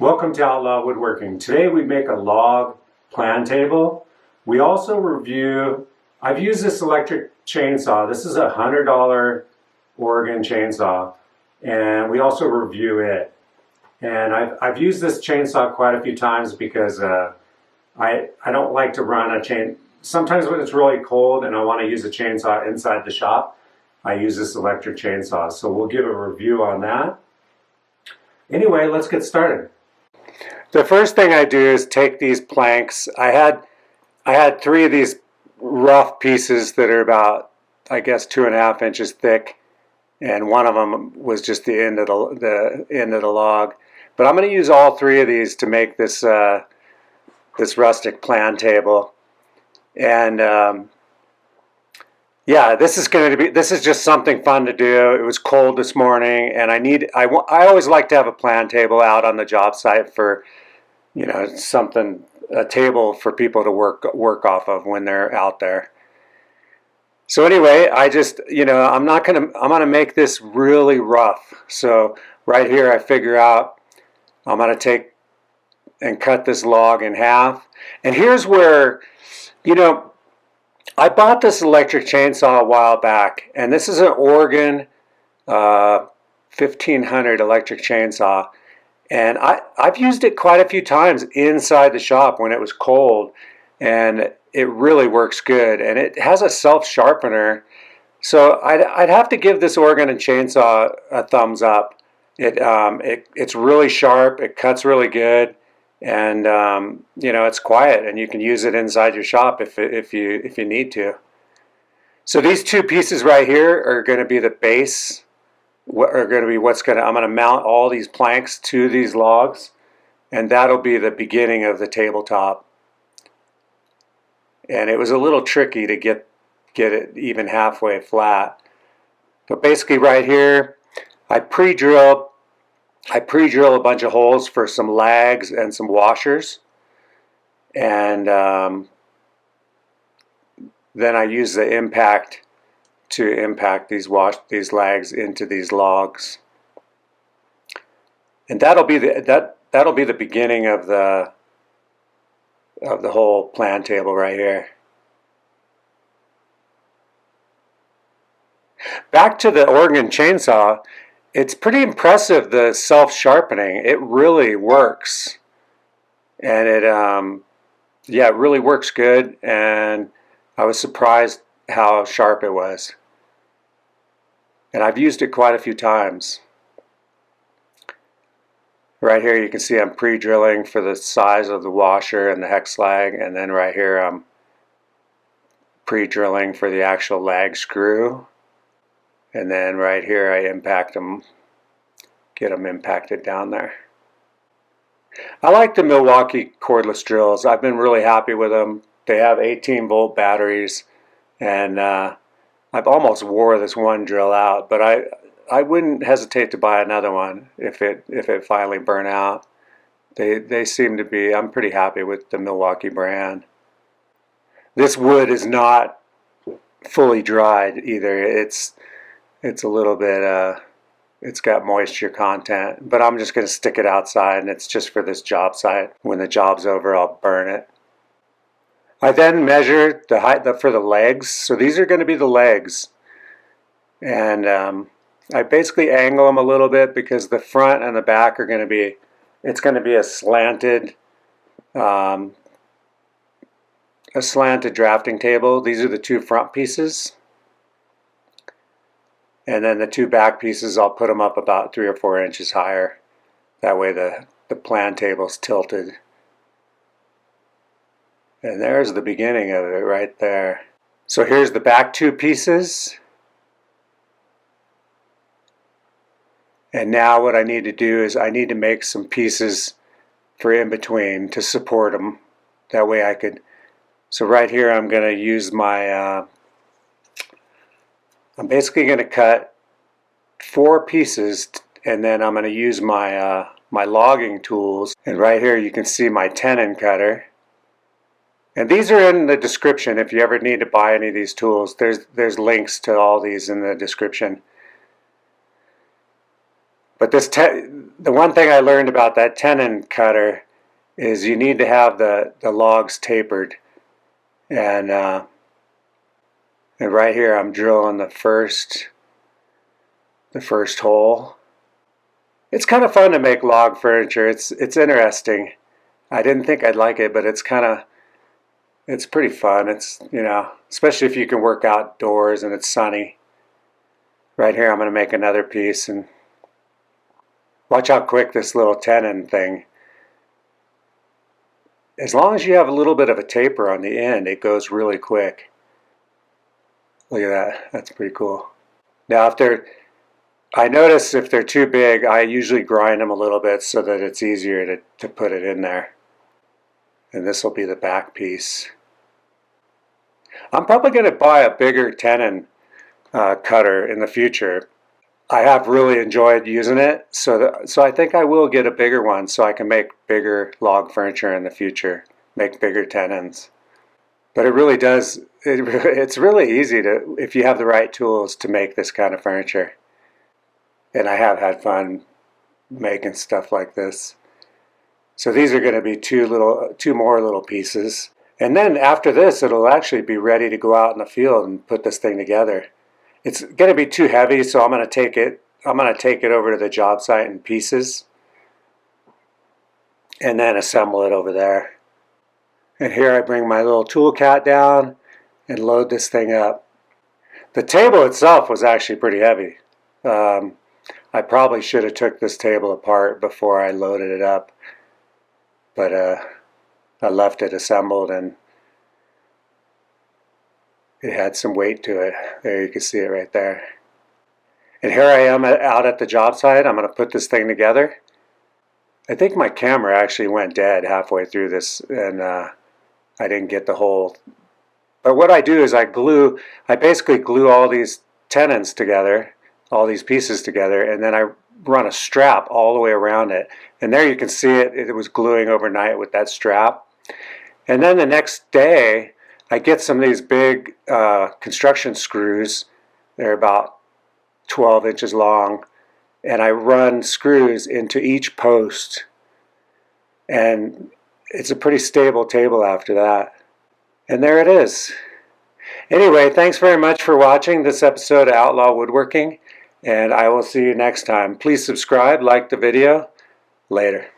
Welcome to Outlaw Woodworking. Today we make a log plan table. We also review, I've used this electric chainsaw. This is a $100 Oregon chainsaw, and we also review it. And I've used this chainsaw quite a few times because I don't like to run a chain. Sometimes when it's really cold and I want to use a chainsaw inside the shop, I use this electric chainsaw. So we'll give a review on that. Anyway, let's get started. The first thing I do is take these planks. I had 3 of these rough pieces that are about, I guess, 2.5 inches thick, and one of them was just the end of the log. But I'm going to use all 3 of these to make this this rustic plan table. And yeah, this is just something fun to do. It was cold this morning, and I always like to have a plan table out on the job site for, you know, a table for people to work off of when they're out there. So anyway, I just, you know, I'm gonna make this really rough. So right here I figure out I'm gonna take and cut this log in half. And here's where, you know, I bought this electric chainsaw a while back, and this is an Oregon 1500 electric chainsaw. And I've used it quite a few times inside the shop when it was cold, and it really works good. And it has a self-sharpener, so I'd have to give this Oregon chainsaw a thumbs up. It's really sharp, it cuts really good, and you know, it's quiet, and you can use it inside your shop if you need to. So these 2 pieces right here are going to be the base. I'm going to mount all these planks to these logs, and that'll be the beginning of the tabletop. And it was a little tricky to get it even halfway flat. But basically right here, I pre-drill a bunch of holes for some lags and some washers, and then I use the impact to impact these lags into these logs, and that'll be the beginning of the whole plan table right here. Back to the Oregon chainsaw, it's pretty impressive, the self-sharpening. It really works, and it really works good, and I was surprised how sharp it was. And I've used it quite a few times. Right here you can see I'm pre-drilling for the size of the washer and the hex lag, and then right here I'm pre-drilling for the actual lag screw. And then right here I impact them, get them impacted down there. I like the Milwaukee cordless drills. I've been really happy with them. They have 18-volt batteries, and I've almost wore this one drill out, but I wouldn't hesitate to buy another one if it finally burnt out. They seem to be, I'm pretty happy with the Milwaukee brand. This wood is not fully dried either. It's a little bit, it's got moisture content, but I'm just going to stick it outside, and it's just for this job site. When the job's over, I'll burn it. I then measure the height for the legs. So these are going to be the legs, and I basically angle them a little bit because the front and the back are going to be, it's going to be a slanted drafting table. These are the 2 front pieces, and then the 2 back pieces, I'll put them up about 3 or 4 inches higher. That way the plan table's tilted. And there's the beginning of it right there. So here's the back 2 pieces. And now what I need to do is I need to make some pieces for in between to support them. That way I could, so right here I'm going to use my, I'm basically going to cut 4 pieces, and then I'm going to use my, my logging tools. And right here you can see my tenon cutter. And these are in the description if you ever need to buy any of these tools. There's links to all these in the description. But the one thing I learned about that tenon cutter is you need to have the logs tapered. And right here I'm drilling the first hole. It's kind of fun to make log furniture. It's interesting. I didn't think I'd like it, but it's pretty fun. It's, you know, especially if you can work outdoors and it's sunny. Right here I'm going to make another piece, and watch how quick this little tenon thing. As long as you have a little bit of a taper on the end, it goes really quick. Look at that. That's pretty cool. Now I notice if they're too big, I usually grind them a little bit so that it's easier to put it in there. And this will be the back piece. I'm probably going to buy a bigger tenon cutter in the future. I have really enjoyed using it, so I think I will get a bigger one so I can make bigger log furniture in the future, make bigger tenons. But it really does, it's really easy to, if you have the right tools, to make this kind of furniture. And I have had fun making stuff like this. So these are going to be two more little pieces. And then after this, it'll actually be ready to go out in the field and put this thing together. It's going to be too heavy, so I'm going to take it over to the job site in pieces and then assemble it over there. And here I bring my little TOOLCAT down and load this thing up. The table itself was actually pretty heavy. I probably should have took this table apart before I loaded it up, but I left it assembled and it had some weight to it. There, you can see it right there. And here I am out at the job site. I'm going to put this thing together. I think my camera actually went dead halfway through this, and I didn't get the whole. But what I do is I basically glue all these tenons together, all these pieces together, and then I run a strap all the way around it. And there you can see it was gluing overnight with that strap. And then the next day I get some of these big construction screws. They're about 12 inches long, and I run screws into each post, and it's a pretty stable table after that. And there it is. Anyway, thanks very much for watching this episode of Outlaw Woodworking, and I will see you next time. Please subscribe, like the video. Later.